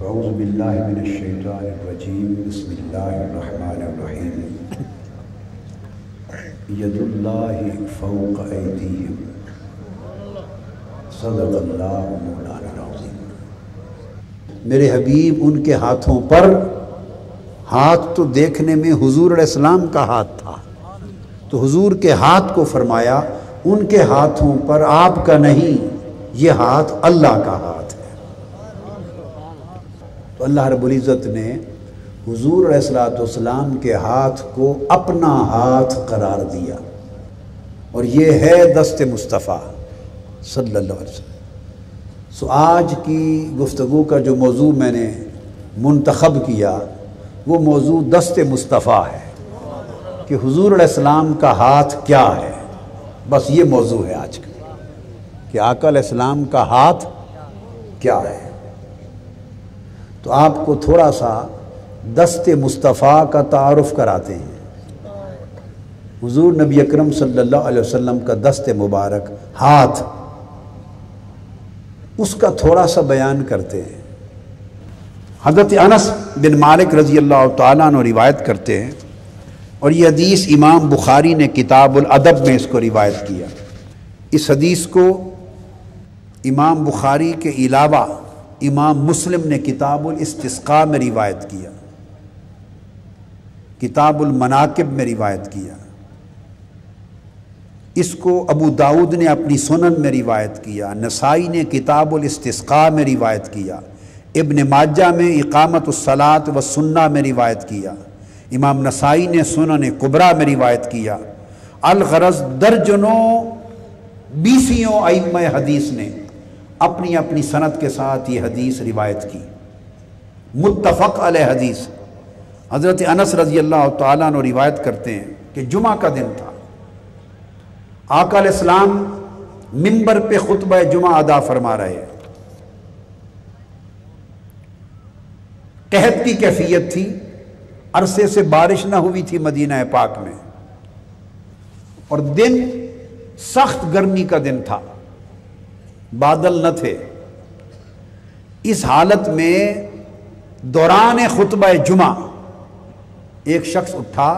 اعوذ باللہ من الشیطان الرجیم بسم اللہ الرحمن الرحیم ید اللہ فوق ایدیہم صدق اللہ مولانا العظیم۔ میرے حبیب ان کے ہاتھوں پر، ہاتھ تو دیکھنے میں حضور علیہ السلام کا ہاتھ تھا، تو حضور کے ہاتھ کو فرمایا ان کے ہاتھوں پر آپ کا نہیں، یہ ہاتھ اللہ کا ہاتھ ہے۔ تو اللہ رب العزت نے حضور علیہ السلام کے ہاتھ کو اپنا ہاتھ قرار دیا، اور یہ ہے دست مصطفیٰ صلی اللہ علیہ وسلم۔ سو آج کی گفتگو کا جو موضوع میں نے منتخب کیا وہ موضوع دست مصطفیٰ ہے، کہ حضور علیہ السلام کا ہاتھ کیا ہے۔ بس یہ موضوع ہے آج کا، کہ آقا علیہ السلام کا ہاتھ کیا ہے۔ تو آپ کو تھوڑا سا دست مصطفیٰ کا تعارف کراتے ہیں۔ حضور نبی اکرم صلی اللہ علیہ وسلم کا دست مبارک ہاتھ، اس کا تھوڑا سا بیان کرتے ہیں۔ حضرت انس بن مالک رضی اللہ تعالیٰ عنہ روایت کرتے ہیں، اور یہ حدیث امام بخاری نے کتاب الادب میں اس کو روایت کیا۔ اس حدیث کو امام بخاری کے علاوہ امام مسلم نے کتاب الاستسقاء میں روایت کیا، کتاب المناقب میں روایت کیا، اس کو ابو داؤد نے اپنی سنن میں روایت کیا، نسائی نے کتاب الاستسقاء میں روایت کیا، ابن ماجہ میں اقامت الصلاۃ والسنہ میں روایت کیا، امام نسائی نے سنن کبریٰ میں روایت کیا۔ الغرض درجنوں بیسیوں ائمہ حدیث نے اپنی اپنی سند کے ساتھ یہ حدیث روایت کی، متفق علیہ حدیث۔ حضرت انس رضی اللہ تعالیٰ عنہ روایت کرتے ہیں کہ جمعہ کا دن تھا، آقا علیہ السلام منبر پہ خطبہ جمعہ ادا فرما رہے، قحط کی کیفیت تھی، عرصے سے بارش نہ ہوئی تھی مدینہ پاک میں، اور دن سخت گرمی کا دن تھا، بادل نہ تھے۔ اس حالت میں دوران خطبہ جمعہ ایک شخص اٹھا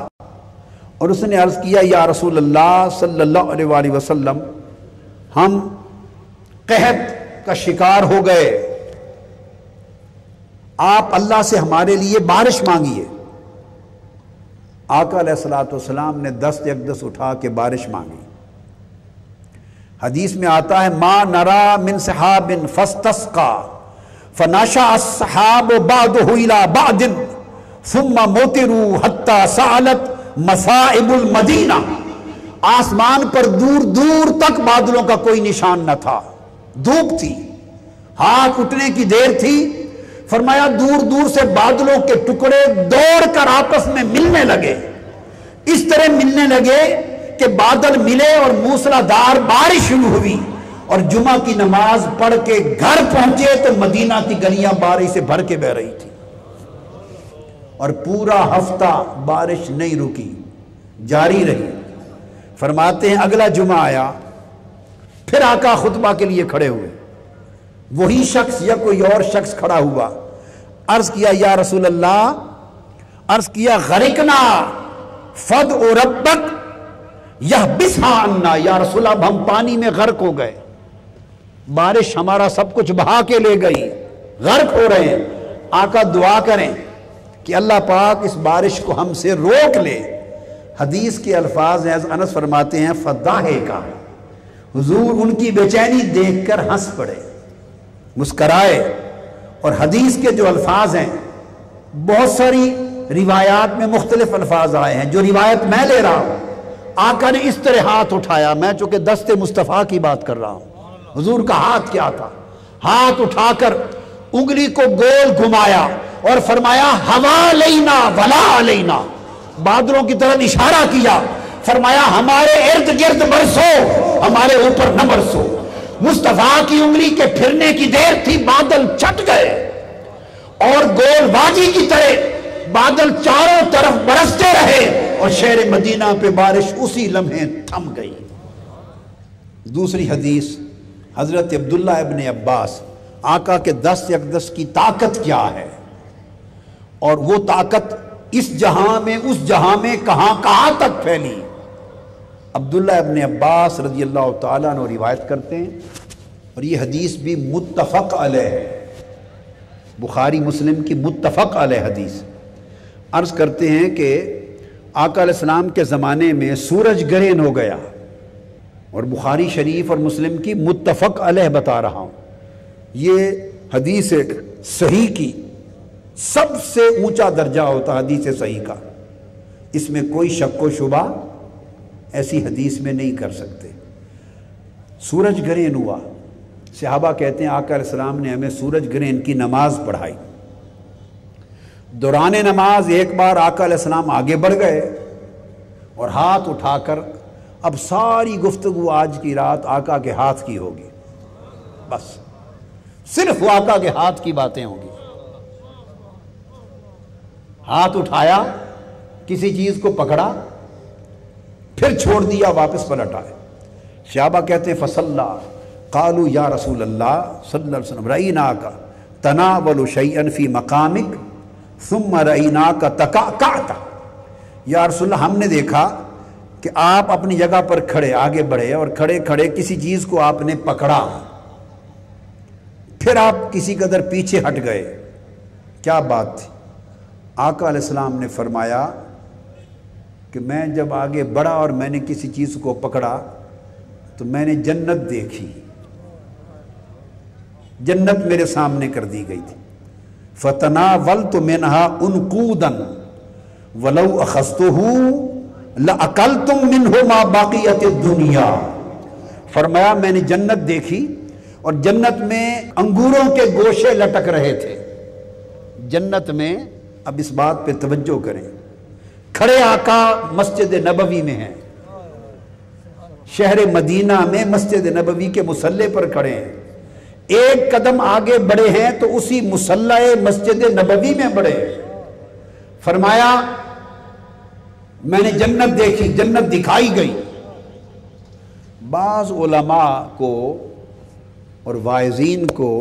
اور اس نے عرض کیا، یا رسول اللہ صلی اللہ علیہ وآلہ وسلم، ہم قحط کا شکار ہو گئے، آپ اللہ سے ہمارے لیے بارش مانگیے۔ آقا علیہ السلام نے دست اقدس اٹھا کے بارش مانگی۔ حدیث میں آتا ہے، ما نرا من سحاب فاستسقا فناشا السحاب بعده الى بعد ثم مطروا حتى سالت مصائب المدینہ۔ آسمان پر دور دور تک بادلوں کا کوئی نشان نہ تھا، دھوپ تھی، ہاتھ اٹھنے کی دیر تھی، فرمایا دور دور سے بادلوں کے ٹکڑے دوڑ کر آپس میں ملنے لگے، اس طرح ملنے لگے کہ بادل ملے اور موسلادھار بارش شروع ہوئی، اور جمعہ کی نماز پڑھ کے گھر پہنچے تو مدینہ کی گلیاں بارش سے بھر کے بہ رہی تھی، اور پورا ہفتہ بارش نہیں رکی، جاری رہی۔ فرماتے ہیں اگلا جمعہ آیا، پھر آقا خطبہ کے لیے کھڑے ہوئے، وہی شخص یا کوئی اور شخص کھڑا ہوا، عرض کیا، یا رسول اللہ، عرض کیا غرقنا فدعو ربک یحبسھا عنا، یا رسول اللہ ہم پانی میں غرق ہو گئے، بارش ہمارا سب کچھ بہا کے لے گئی، غرق ہو رہے ہیں، آقا دعا کریں کہ اللہ پاک اس بارش کو ہم سے روک لے۔ حدیث کے الفاظ ہیں، انس فرماتے ہیں فضاحکا، حضور ان کی بے چینی دیکھ کر ہنس پڑے، مسکرائے۔ اور حدیث کے جو الفاظ ہیں، بہت ساری روایات میں مختلف الفاظ آئے ہیں، جو روایت میں لے رہا ہوں، آقا نے اس طرح ہاتھ اٹھایا، میں چونکہ دست مصطفیٰ کی بات کر رہا ہوں، حضور کا ہاتھ کیا تھا، ہاتھ اٹھا کر انگلی کو گول گھمایا اور فرمایا ہوا لینا ولا علینا، بادلوں کی طرف اشارہ کیا، فرمایا ہمارے ارد گرد برسو، ہمارے اوپر نہ برسو۔ مصطفیٰ کی انگلی کے پھرنے کی دیر تھی، بادل چھٹ گئے، اور گول باجی کی طرح بادل چاروں طرف برستے رہے، اور شہر مدینہ پہ بارش اسی لمحے تھم گئی۔ دوسری حدیث حضرت عبداللہ ابن عباس آقا کے دست اقدس کی طاقت کیا ہے، اور وہ طاقت اس جہاں میں اس جہاں میں کہاں کہاں تک پھیلی۔ عبداللہ ابن عباس رضی اللہ تعالیٰ عنہ روایت کرتے ہیں، اور یہ حدیث بھی متفق علیہ ہے، بخاری مسلم کی متفق علیہ حدیث۔ عرض کرتے ہیں کہ آقا علیہ السلام کے زمانے میں سورج گرہن ہو گیا، اور بخاری شریف اور مسلم کی متفق علیہ بتا رہا ہوں۔ یہ حدیث صحیح کی سب سے اونچا درجہ ہوتا حدیث صحیح کا، اس میں کوئی شک و شبہ ایسی حدیث میں نہیں کر سکتے۔ سورج گرہن ہوا، صحابہ کہتے ہیں آقا علیہ السلام نے ہمیں سورج گرہن کی نماز پڑھائی۔ دوران نماز ایک بار آقا علیہ السلام آگے بڑھ گئے اور ہاتھ اٹھا کر، اب ساری گفتگو آج کی رات آقا کے ہاتھ کی ہوگی، بس صرف وہ آقا کے ہاتھ کی باتیں ہوں گی۔ ہاتھ اٹھایا، کسی چیز کو پکڑا، پھر چھوڑ دیا، واپس پلٹ آئے۔ صحابہ کہتے ہیں فصلی، قالوا یا رسول اللہ صلی اللہ علیہ وسلم رأیناک تناول شیئا فی مقامک ثم رأیناک تکعکعت، یا رسول اللہ ہم نے دیکھا کہ آپ اپنی جگہ پر کھڑے آگے بڑھے، اور کھڑے کھڑے کسی چیز کو آپ نے پکڑا، پھر آپ کسی قدر پیچھے ہٹ گئے، کیا بات تھی؟ آقا علیہ السلام نے فرمایا کہ میں جب آگے بڑھا اور میں نے کسی چیز کو پکڑا تو میں نے جنت دیکھی، جنت میرے سامنے کر دی گئی تھی۔ فَتَنَاوَلْتُ مِنْهَا أُنْقُودًا وَلَوْ أَخَذْتُهُ لَأَكَلْتُمْ مِنْهُ مَا بَقِيَتِ الدُّنْيَا۔ فرمایا میں نے جنت دیکھی، اور جنت میں انگوروں کے گوشے لٹک رہے تھے۔ جنت میں، اب اس بات پہ توجہ کریں، کھڑے آقا مسجد نبوی میں ہیں، شہر مدینہ میں مسجد نبوی کے مصلی پر کھڑے ہیں، ایک قدم آگے بڑھے ہیں تو اسی مصلی مسجد نبوی میں بڑھے۔ فرمایا میں نے جنت دیکھی، جنت دکھائی گئی۔ بعض علماء کو اور واعظین کو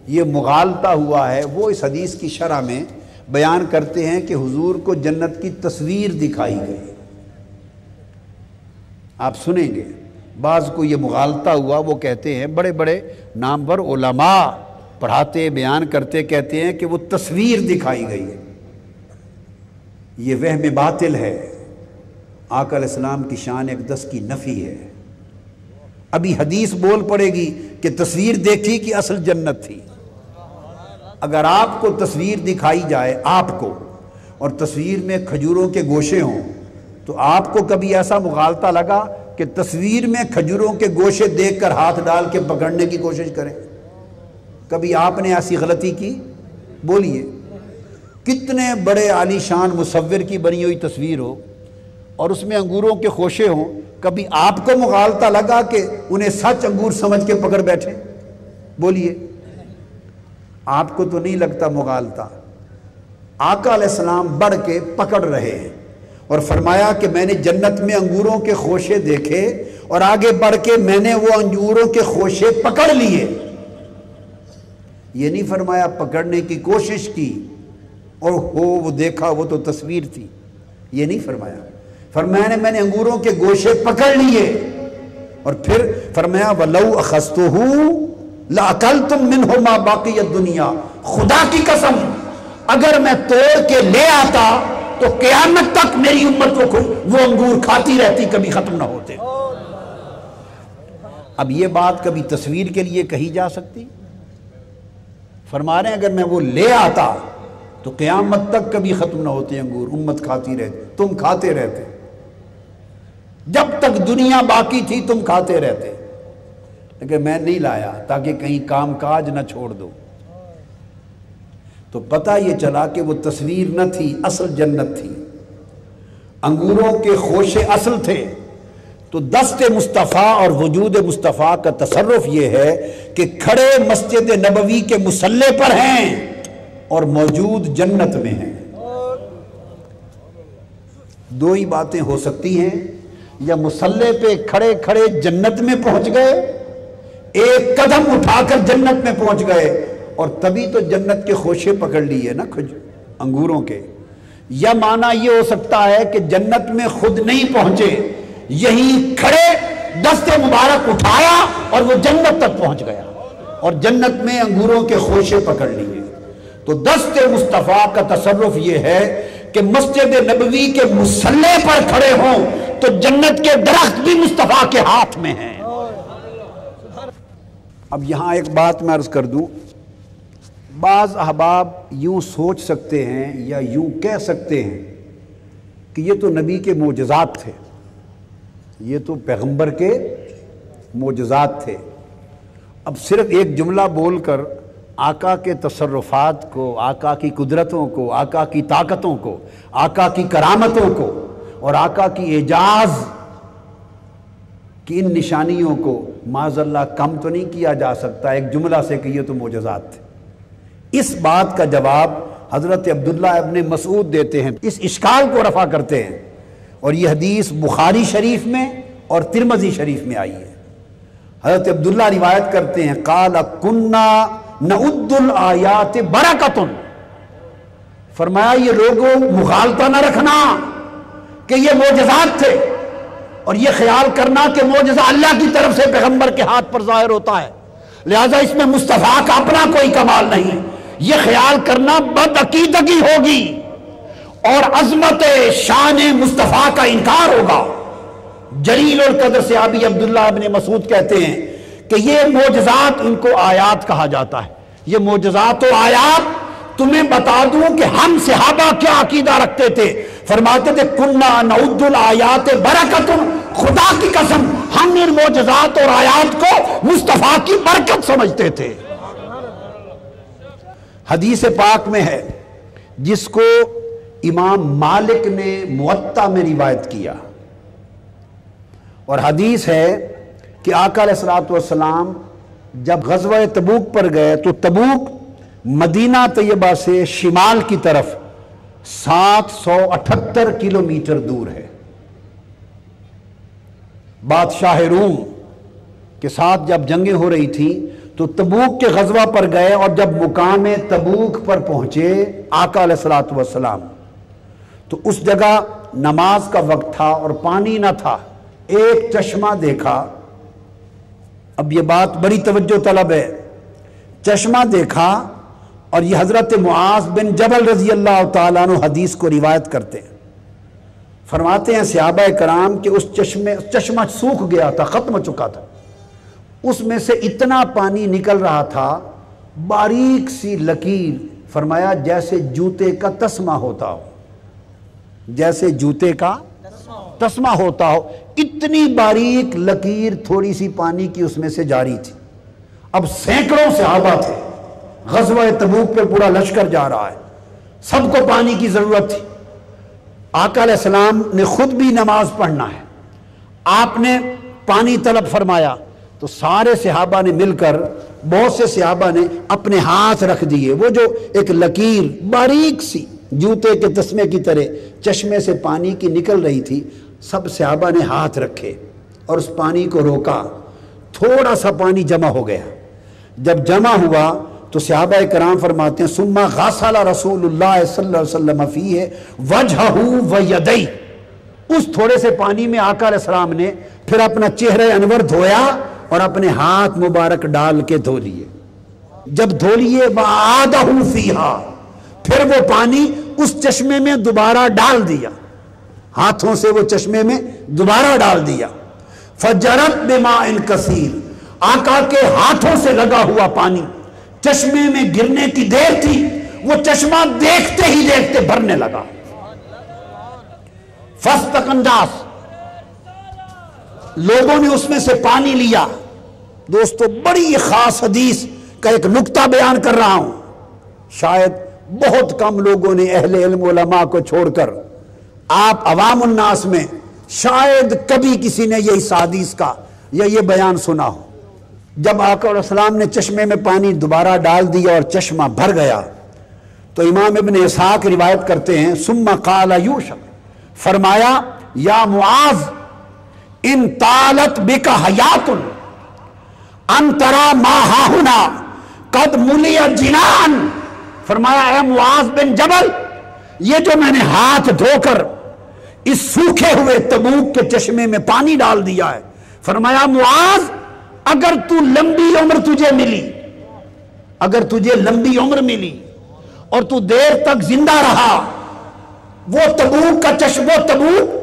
یہ مغالطہ ہوا ہے، وہ اس حدیث کی شرح میں بیان کرتے ہیں کہ حضور کو جنت کی تصویر دکھائی گئی۔ آپ سنیں گے بعض کو یہ مغالطہ ہوا، وہ کہتے ہیں، بڑے بڑے نامور علماء پڑھاتے بیان کرتے کہتے ہیں کہ وہ تصویر دکھائی گئی ہے۔ یہ وہم باطل ہے، آقا علیہ السلام کی شان اقدس کی نفی ہے۔ ابھی حدیث بول پڑے گی کہ تصویر دیکھی کہ اصل جنت تھی۔ اگر آپ کو تصویر دکھائی جائے، آپ کو، اور تصویر میں کھجوروں کے گوشے ہوں، تو آپ کو کبھی ایسا مغالطہ لگا کہ تصویر میں کھجوروں کے گوشے دیکھ کر ہاتھ ڈال کے پکڑنے کی کوشش کریں؟ کبھی آپ نے ایسی غلطی کی؟ بولیے۔ کتنے بڑے عالی شان مصور کی بنی ہوئی تصویر ہو اور اس میں انگوروں کے خوشے ہوں، کبھی آپ کو مغالطہ لگا کہ انہیں سچ انگور سمجھ کے پکڑ بیٹھے؟ بولیے۔ آپ کو تو نہیں لگتا مغالطہ؟ آقا علیہ السلام بڑھ کے پکڑ رہے ہیں، اور فرمایا کہ میں نے جنت میں انگوروں کے خوشے دیکھے، اور آگے بڑھ کے میں نے وہ انگوروں کے خوشے پکڑ لیے۔ یہ نہیں فرمایا پکڑنے کی کوشش کی اور وہ دیکھا وہ تو تصویر تھی، یہ نہیں فرمایا۔ فرمایا میں نے انگوروں کے گوشے پکڑ لیے، اور پھر فرمایا وَلَوْ أَخَذْتُهُ لَأَكَلْتُمْ مِنْهُ مَا بَقِيَ الدُّنْيَا۔ خدا کی قسم اگر میں توڑ کے لے آتا تو قیامت تک میری امت وہ انگور کھاتی رہتی، کبھی ختم نہ ہوتے۔ اب یہ بات کبھی تصویر کے لیے کہی جا سکتی؟ فرما رہے ہیں اگر میں وہ لے آتا تو قیامت تک کبھی ختم نہ ہوتے انگور، امت کھاتی رہتی، تم کھاتے رہتے، جب تک دنیا باقی تھی تم کھاتے رہتے، لیکن میں نہیں لایا تاکہ کہیں کام کاج نہ چھوڑ دو۔ تو پتہ یہ چلا کہ وہ تصویر نہ تھی، اصل جنت تھی، انگوروں کے خوشے اصل تھے۔ تو دست مصطفیٰ اور وجود مصطفیٰ کا تصرف یہ ہے کہ کھڑے مسجد نبوی کے مصلی پر ہیں اور موجود جنت میں ہیں۔ دو ہی باتیں ہو سکتی ہیں، یا مصلی پہ کھڑے کھڑے جنت میں پہنچ گئے، ایک قدم اٹھا کر جنت میں پہنچ گئے، اور تبھی تو جنت کے خوشے پکڑ لیے نا انگوروں کے. یا معنی یہ ہو سکتا ہے کہ جنت میں خود نہیں پہنچے، یہی کھڑے دست مبارک اٹھایا اور وہ جنت تک پہنچ گیا اور جنت میں انگوروں کے خوشے پکڑ لیے. تو دست مصطفیٰ کا تصرف یہ ہے کہ مسجد نبوی کے مصلے پر کھڑے ہوں تو جنت کے درخت بھی مصطفیٰ کے ہاتھ میں ہیں. اب یہاں ایک بات میں عرض کر دوں، بعض احباب یوں سوچ سکتے ہیں یا یوں کہہ سکتے ہیں کہ یہ تو نبی کے معجزات تھے، یہ تو پیغمبر کے معجزات تھے. اب صرف ایک جملہ بول کر آقا کے تصرفات کو، آقا کی قدرتوں کو، آقا کی طاقتوں کو، آقا کی کرامتوں کو اور آقا کی اعجاز کی ان نشانیوں کو معاذ اللہ کم تو نہیں کیا جا سکتا ایک جملہ سے کہ یہ تو معجزات تھے. اس بات کا جواب حضرت عبداللہ ابن مسعود دیتے ہیں، اس اشکال کو رفع کرتے ہیں، اور یہ حدیث بخاری شریف میں اور ترمذی شریف میں آئی ہے. حضرت عبداللہ روایت کرتے ہیں قال کنا نعد الآیات برکتن، فرمایا یہ لوگوں مغالطہ نہ رکھنا کہ یہ معجزات تھے اور یہ خیال کرنا کہ معجزہ اللہ کی طرف سے پیغمبر کے ہاتھ پر ظاہر ہوتا ہے لہذا اس میں مصطفیٰ کا اپنا کوئی کمال نہیں. یہ خیال کرنا بدعقیدگی ہوگی اور عظمت شان مصطفیٰ کا انکار ہوگا. جلیل القدر صحابی عبداللہ ابن مسعود کہتے ہیں کہ یہ معجزات ان کو آیات کہا جاتا ہے. یہ معجزات و آیات تمہیں بتا دوں کہ ہم صحابہ کیا عقیدہ رکھتے تھے. فرماتے تھے کننا نعد الآیات برکتن، خدا کی قسم ہم ان معجزات اور آیات کو مصطفیٰ کی برکت سمجھتے تھے. حدیث پاک میں ہے جس کو امام مالک نے موطا میں روایت کیا، اور حدیث ہے کہ آقا علیہ السلام جب غزوہ تبوک پر گئے تو تبوک مدینہ طیبہ سے شمال کی طرف 778 کلومیٹر دور ہے. بادشاہ روم کے ساتھ جب جنگیں ہو رہی تھیں تو تبوک کے غزوہ پر گئے، اور جب مقام تبوک پر پہنچے آقا علیہ السلام تو اس جگہ نماز کا وقت تھا اور پانی نہ تھا. ایک چشمہ دیکھا، اب یہ بات بڑی توجہ طلب ہے، چشمہ دیکھا، اور یہ حضرت معاذ بن جبل رضی اللہ تعالیٰ عنہ حدیث کو روایت کرتے ہیں. فرماتے ہیں صحابہ کرام کہ اس چشمہ سوکھ گیا تھا، ختم ہو چکا تھا، اس میں سے اتنا پانی نکل رہا تھا، باریک سی لکیر، فرمایا جیسے جوتے کا تسمہ ہوتا ہو، جیسے جوتے کا تسمہ ہوتا ہو، اتنی باریک لکیر تھوڑی سی پانی کی اس میں سے جاری تھی. اب سینکڑوں صحابہ تھے، غزوہ تبوک پہ پورا لشکر جا رہا ہے، سب کو پانی کی ضرورت تھی. آقا علیہ السلام نے خود بھی نماز پڑھنا ہے، آپ نے پانی طلب فرمایا تو سارے صحابہ نے مل کر، بہت سے صحابہ نے اپنے ہاتھ رکھ دیے. وہ جو ایک لکیر باریک سی جوتے کے تسمے کی طرح چشمے سے پانی کی نکل رہی تھی، سب صحابہ نے ہاتھ رکھے اور اس پانی کو روکا. تھوڑا سا پانی جمع ہو گیا، جب جمع ہوا تو صحابہ کرام فرماتے ہیں ثم غسل رسول اللہ صلی اللہ علیہ وسلم فیہ وجہہ ویدیہ، اس تھوڑے سے پانی میں آقا علیہ السلام نے پھر اپنا چہرہ انور دھویا اور اپنے ہاتھ مبارک ڈال کے دھو لیے. جب دھو لیے وعادہ فیہا، پھر وہ پانی اس چشمے میں دوبارہ ڈال دیا، ہاتھوں سے وہ چشمے میں دوبارہ ڈال دیا. فجرت بماء کثیر، آقا کے ہاتھوں سے لگا ہوا پانی چشمے میں گرنے کی دیر تھی، وہ چشمہ دیکھتے ہی دیکھتے بھرنے لگا. فاستقى الناس، لوگوں نے اس میں سے پانی لیا. دوستو بڑی خاص حدیث کا ایک نکتہ بیان کر رہا ہوں، شاید بہت کم لوگوں نے اہل علم علماء کو چھوڑ کر آپ عوام الناس میں شاید کبھی کسی نے یہ اس حدیث کا یا یہ بیان سنا ہو. جب آقا علیہ السلام نے چشمے میں پانی دوبارہ ڈال دیا اور چشمہ بھر گیا تو امام ابن اسحاق روایت کرتے ہیں ثم قال یوشع، فرمایا یا معاذ ان طالت بک حیات ان ترى ما ہاہنا قد ملی جنان، فرمایا اے معاذ بن جبل، یہ جو میں نے ہاتھ دھو کر اس سوکھے ہوئے تبوک کے چشمے میں پانی ڈال دیا ہے، فرمایا معاذ اگر تو لمبی عمر تجھے ملی، اگر تجھے لمبی عمر ملی اور تو دیر تک زندہ رہا، وہ تبوک کا چشمہ، تبوک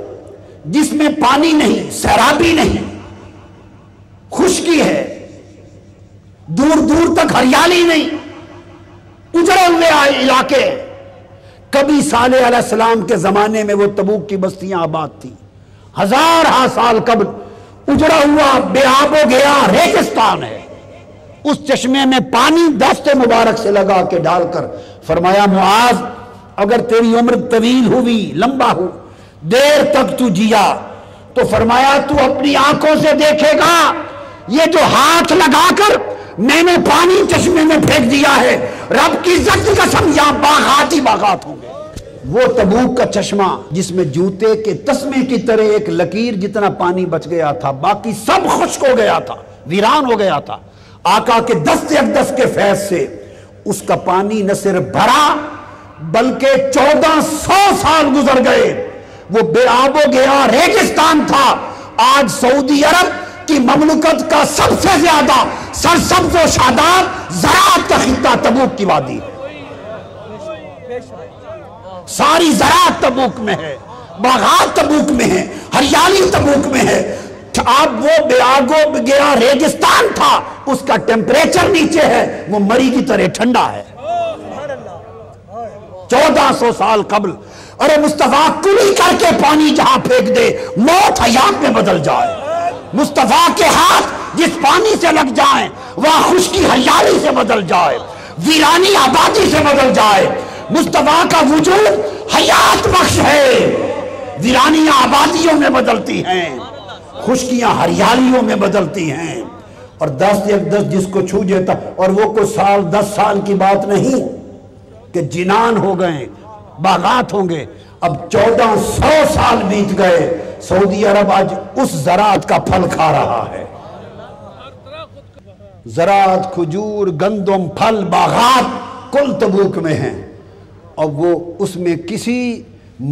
جس میں پانی نہیں، سیرابی نہیں، خشکی ہے، دور دور تک ہریالی نہیں، اجڑے ہوئے علاقے، کبھی صالح علیہ السلام کے زمانے میں وہ تبوک کی بستیاں آباد تھی، ہزارہ سال قبل اجڑا ہوا بے آب و گیا ریگستان ہے، اس چشمے میں پانی دست مبارک سے لگا کے ڈال کر فرمایا معاذ اگر تیری عمر طویل ہوئی، لمبا ہو، دیر تک تو جیا، تو فرمایا تو اپنی آنکھوں سے دیکھے گا یہ جو ہاتھ لگا کر میں نے پانی چشمے میں پھینک دیا ہے، رب کی عزت کی قسم یہاں باغات ہی باغات ہوں گے۔ وہ تبوک کا چشمہ جس میں جوتے کے تسمے کی طرح ایک لکیر جتنا پانی بچ گیا تھا، باقی سب خشک ہو گیا تھا، ویران ہو گیا تھا، آقا کے دست اقدس کے فیض سے اس کا پانی نہ صرف بھرا بلکہ 1400 سال گزر گئے، وہ بے آب و گیا ریگستان تھا، آج سعودی عرب کی مملکت کا سب سے زیادہ سرسبز و شاداب زراعت کا خطہ تبوک کی وادی ہے، ساری زراعت تبوک میں ہے، باغات تبوک میں ہے، ہریالی تبوک میں ہے۔ اب وہ بے آب و گیا ریگستان تھا، اس کا ٹیمپریچر نیچے ہے، وہ مری کی طرح ٹھنڈا ہے۔ 1400 سال قبل، ارے مصطفیٰ کلی کر کے پانی جہاں پھینک دے موت حیات میں بدل جائے، مصطفیٰ کے ہاتھ جس پانی سے لگ جائیں وہاں خشکی ہریالی سے بدل جائے، ویرانی آبادی سے بدل جائے، مصطفیٰ کا وجود حیات بخش ہے، ویرانیاں آبادیوں میں بدلتی ہیں، خشکیاں ہریالیوں میں بدلتی ہیں، اور دست اقدس جس کو چھو جاتا، اور وہ کوئی سال 10 سال کی بات نہیں کہ جنان ہو گئے، باغات ہوں گے، اب 1400 سال بیت گئے، سعودی عرب آج اس زراعت کا پھل کھا رہا ہے، زراعت، کھجور، گندم، پھل، باغات کل تبوک میں ہیں، اور وہ اس میں کسی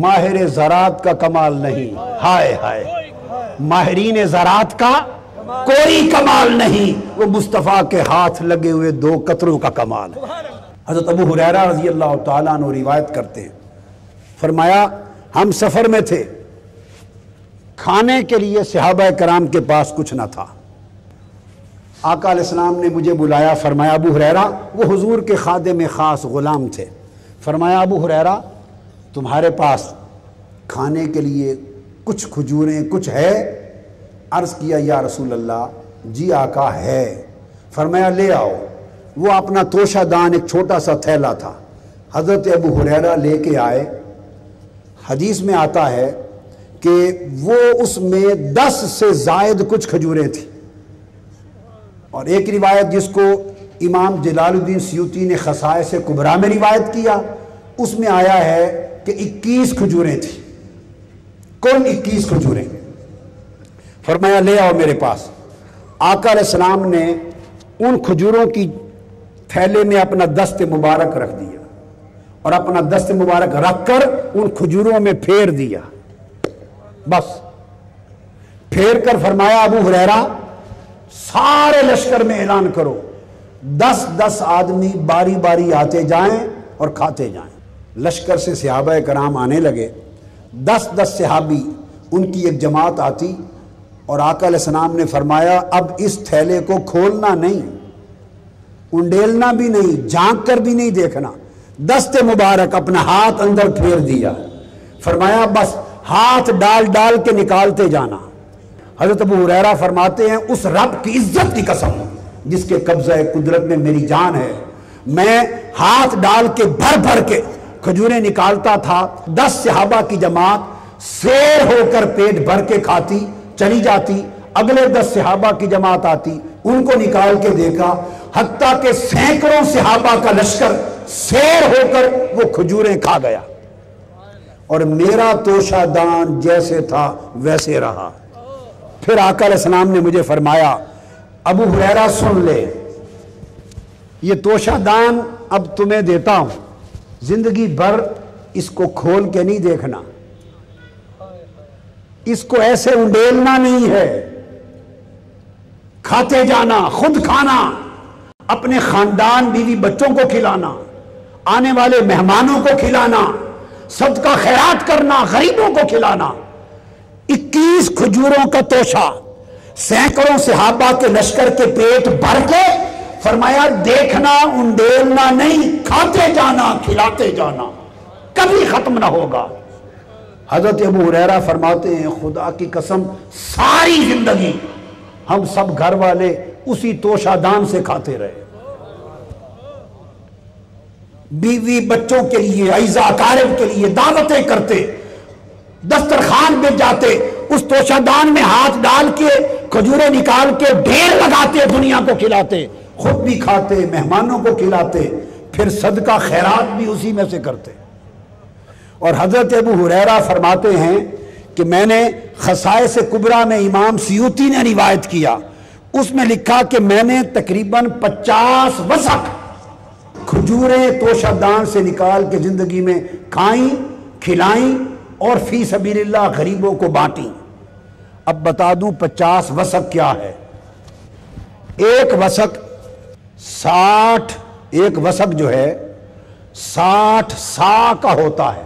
ماہر زراعت کا کمال نہیں، ہائے ہائے، ماہرین زراعت کا کوئی کمال نہیں، وہ مصطفیٰ کے ہاتھ لگے ہوئے 2 قطروں کا کمال ہے۔ حضرت ابو ہریرہ رضی اللہ تعالیٰ عنہ روایت کرتے ہیں، فرمایا ہم سفر میں تھے، کھانے کے لیے صحابہ کرام کے پاس کچھ نہ تھا، آقا علیہ السلام نے مجھے بلایا، فرمایا ابو ہریرہ، وہ حضور کے خادم خاص غلام تھے، فرمایا ابو ہریرہ تمہارے پاس کھانے کے لیے کچھ کھجوریں کچھ ہے؟ عرض کیا یا رسول اللہ جی آقا ہے، فرمایا لے آؤ، وہ اپنا توشہ دان ایک چھوٹا سا تھیلا تھا، حضرت ابو ہریرہ لے کے آئے، حدیث میں آتا ہے کہ وہ اس میں 10 سے زائد کچھ کھجوریں تھیں، اور ایک روایت جس کو امام جلال الدین سیوطی نے خصائص کبریٰ میں روایت کیا، اس میں آیا ہے کہ 21 کھجوریں تھیں، کل 21 کھجوریں، فرمایا لے آؤ میرے پاس، آقا علیہ السلام نے ان کھجوروں کی تھیلے میں اپنا دست مبارک رکھ دیا، اور اپنا دست مبارک رکھ کر ان کھجوروں میں پھیر دیا، بس پھیر کر فرمایا ابو ہریرہ سارے لشکر میں اعلان کرو 10 آدمی باری باری آتے جائیں اور کھاتے جائیں۔ لشکر سے صحابہ کرام آنے لگے، 10 صحابی، ان کی ایک جماعت آتی، اور آقا علیہ السلام نے فرمایا اب اس تھیلے کو کھولنا نہیں، انڈیلنا بھی نہیں، جھانک کر بھی نہیں دیکھنا، دست مبارک اپنا ہاتھ اندر پھیر دیا، فرمایا بس ہاتھ ڈال ڈال کے نکالتے جانا۔ حضرت ابو ہریرہ فرماتے ہیں اس رب کی عزت کی قسم جس کے قبضہ قدرت میں میری جان ہے، میں ہاتھ ڈال کے بھر بھر کے کھجوریں نکالتا تھا، 10 صحابہ کی جماعت سیر ہو کر پیٹ بھر کے کھاتی چلی جاتی، اگلے 10 صحابہ کی جماعت آتی، ان کو نکال کے دیکھا، حتیٰ کہ سینکڑوں صحابہ کا لشکر سیر ہو کر وہ کھجوریں کھا گیا، اور میرا توشہ دان جیسے تھا ویسے رہا۔ پھر آقا علیہ السلام نے مجھے فرمایا ابو ہریرہ سن لے، یہ توشہ دان اب تمہیں دیتا ہوں، زندگی بھر اس کو کھول کے نہیں دیکھنا، اس کو ایسے انڈیلنا نہیں ہے، کھاتے جانا، خود کھانا، اپنے خاندان بیوی بچوں کو کھلانا، آنے والے مہمانوں کو کھلانا، صدقہ خیرات کرنا، غریبوں کو کھلانا۔ 21 کھجوروں کا توشہ، سینکڑوں صحابہ کے لشکر کے پیٹ بھر کے، فرمایا دیکھنا انڈیلنا نہیں، کھاتے جانا، کھلاتے جانا، کبھی ختم نہ ہوگا۔ حضرت ابو ہریرہ فرماتے ہیں خدا کی قسم ساری زندگی ہم سب گھر والے اسی توشہ دان سے کھاتے رہے، بیوی بچوں کے لیے، اعزا اقارب کے لیے دعوتیں کرتے، دسترخوان پہ جاتے، اس توشہ دان میں ہاتھ ڈال کے کھجوریں نکال کے ڈھیر لگاتے، دنیا کو کھلاتے، خود بھی کھاتے، مہمانوں کو کھلاتے، پھر صدقہ خیرات بھی اسی میں سے کرتے۔ اور حضرت ابو ہریرہ فرماتے ہیں کہ میں نے خصائص کبریٰ میں امام سیوطی نے روایت کیا، اس میں لکھا کہ میں نے تقریباً 50 وسق کھجوریں توشہ دان سے نکال کے زندگی میں کھائیں، کھلائیں اور فی سبیل اللہ غریبوں کو بانٹیں۔ اب بتا دوں 50 وسق کیا ہے۔ ایک وسق 60، ایک وسق جو ہے 60 سا کا ہوتا ہے۔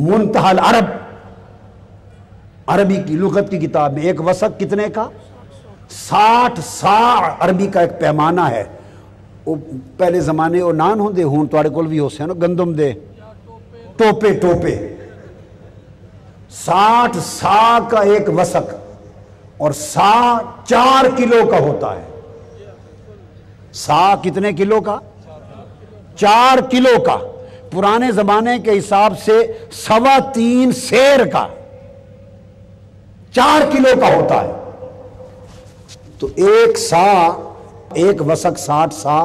منتہی العرب، عربی کی لغت کی کتاب میں ایک وسق کتنے کا؟ 60 سا عربی کا ایک پیمانہ ہے۔ پہلے زمانے وہ نان ہوندے ہون تواڈے کول بھی ہو سے نا گندم دے ٹوپے 60 سا کا ایک وسق، اور سا 4 کلو کا ہوتا ہے۔ سا کتنے کلو کا؟ 4 کلو کا۔ پرانے زمانے کے حساب سے 3.25 سیر کا 4 کلو کا ہوتا ہے۔ تو ایک سا، ایک وسق 60 سا،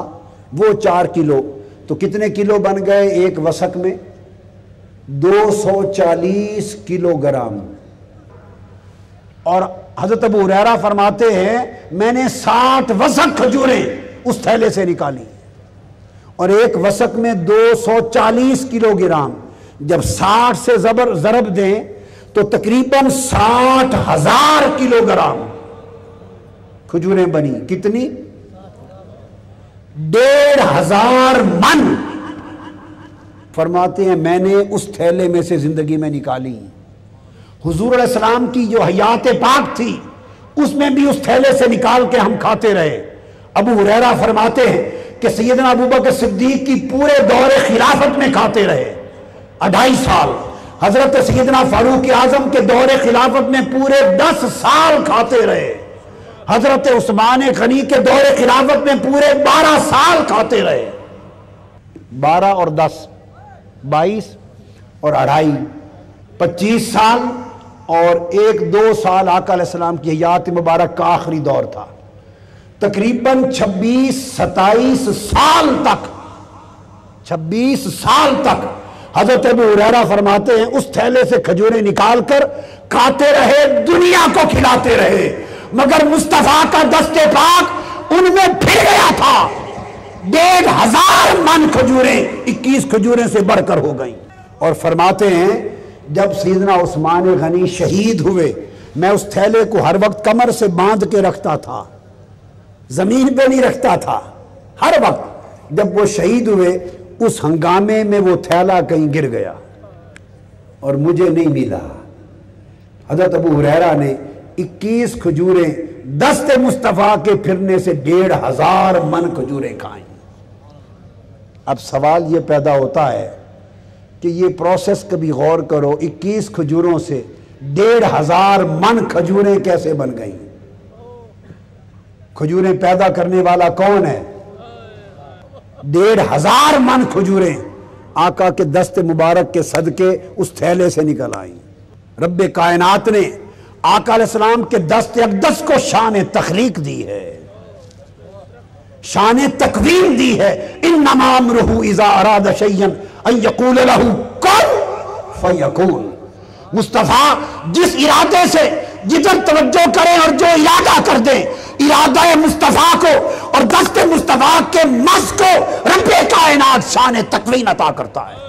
وہ 4 کلو، تو کتنے کلو بن گئے ایک وسق میں؟ 240 کلو گرام۔ اور حضرت ابو ہریرہ فرماتے ہیں میں نے 60 وسق کھجوریں اس تھیلے سے نکالی، اور ایک وسق میں 240 کلو گرام، جب 60 سے ضرب دیں تو تقریباً 60,000 کلو گرام کھجوریں بنی۔ کتنی؟ 1,500 من۔ فرماتے ہیں میں نے اس تھیلے میں سے زندگی میں نکالی۔ حضور علیہ السلام کی جو حیات پاک تھی اس میں بھی اس تھیلے سے نکال کے ہم کھاتے رہے۔ ابو ہریرہ فرماتے ہیں کہ سیدنا ابوبکر صدیق کی پورے دور خلافت میں کھاتے رہے 2.5 سال، حضرت سیدنا فاروق اعظم کے دور خلافت میں پورے 10 سال کھاتے رہے، حضرت عثمان غنی کے دور خلافت میں پورے 12 سال کھاتے رہے۔ 12 اور 10، 22 اور 2.5، 25 سال، اور 1-2 سال آقا علیہ السلام کی حیات مبارک کا آخری دور تھا۔ تقریباً 26-27 سال تک، 26 سال تک حضرت ابو ہریرہ فرماتے ہیں اس تھیلے سے کھجوریں نکال کر کھاتے رہے، دنیا کو کھلاتے رہے، مگر مصطفیٰ کا دست پاک ان میں پھر گیا تھا۔ 1,500 من کھجوریں 21 کھجوریں سے بڑھ کر ہو گئیں۔ اور فرماتے ہیں جب سیدنا عثمان غنی شہید ہوئے، میں اس تھیلے کو ہر وقت کمر سے باندھ کے رکھتا تھا، زمین پہ نہیں رکھتا تھا، ہر وقت۔ جب وہ شہید ہوئے اس ہنگامے میں وہ تھیلا کہیں گر گیا اور مجھے نہیں ملا۔ حضرت ابو ہریرہ نے 21 کھجوریں دست مصطفیٰ کے پھرنے سے 1,500 من کھجوریں کھائیں۔ اب سوال یہ پیدا ہوتا ہے کہ یہ پروسیس کبھی غور کرو، 21 کھجوروں سے 1,500 من کھجوریں کیسے بن گئیں؟ کھجوریں پیدا کرنے والا کون ہے؟ 1,500 من کھجوریں آقا کے دست مبارک کے صدقے اس تھیلے سے نکل آئیں۔ رب کائنات نے آقا علیہ السلام کے دست اقدس کو شان تخلیق دی ہے، شان تکوین دی ہے۔ انما امرہ اذا اراد شیئا ان یقول لہ کن فیکون۔ مصطفیٰ جس ارادے سے جدھر توجہ کریں اور جو ارادہ کر دیں ارادہ مصطفیٰ کو اور دست مصطفیٰ کے مس کو رب کائنات شان تکوین عطا کرتا ہے۔